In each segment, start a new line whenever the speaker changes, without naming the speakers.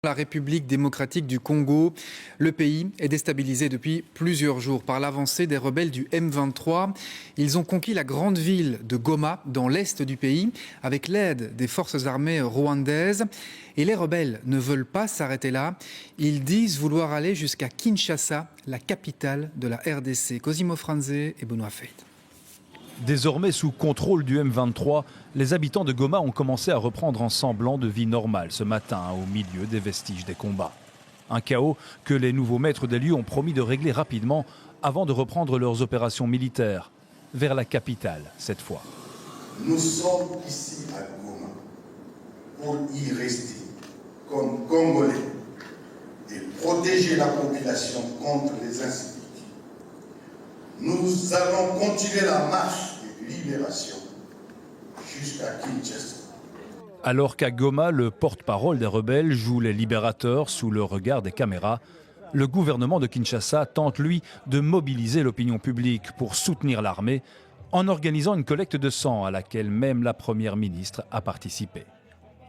La République démocratique du Congo, le pays est déstabilisé depuis plusieurs jours par l'avancée des rebelles du M23. Ils ont conquis la grande ville de Goma dans l'est du pays avec l'aide des forces armées rwandaises. Et les rebelles ne veulent pas s'arrêter là. Ils disent vouloir aller jusqu'à Kinshasa, la capitale de la RDC. Cosimo Franze et Benoît Feit.
Désormais sous contrôle du M23, les habitants de Goma ont commencé à reprendre un semblant de vie normale ce matin, au milieu des vestiges des combats. Un chaos que les nouveaux maîtres des lieux ont promis de régler rapidement avant de reprendre leurs opérations militaires, vers la capitale cette fois.
Nous sommes ici à Goma pour y rester comme Congolais et protéger la population contre les insécurités. Nous allons continuer la marche de libération jusqu'à Kinshasa.
Alors qu'à Goma, le porte-parole des rebelles joue les libérateurs sous le regard des caméras, le gouvernement de Kinshasa tente, lui, de mobiliser l'opinion publique pour soutenir l'armée en organisant une collecte de sang à laquelle même la première ministre a participé.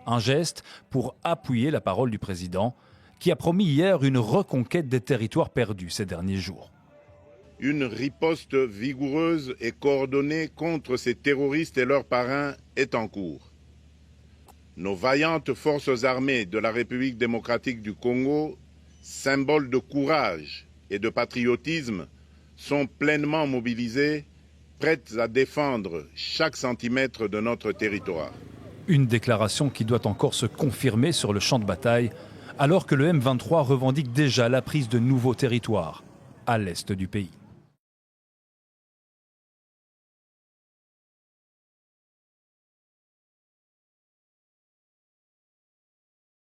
Un geste pour appuyer la parole du président qui a promis hier une reconquête des territoires perdus ces derniers jours.
Une riposte vigoureuse et coordonnée contre ces terroristes et leurs parrains est en cours. Nos vaillantes forces armées de la République démocratique du Congo, symboles de courage et de patriotisme, sont pleinement mobilisées, prêtes à défendre chaque centimètre de notre territoire.
Une déclaration qui doit encore se confirmer sur le champ de bataille, alors que le M23 revendique déjà la prise de nouveaux territoires à l'est du pays.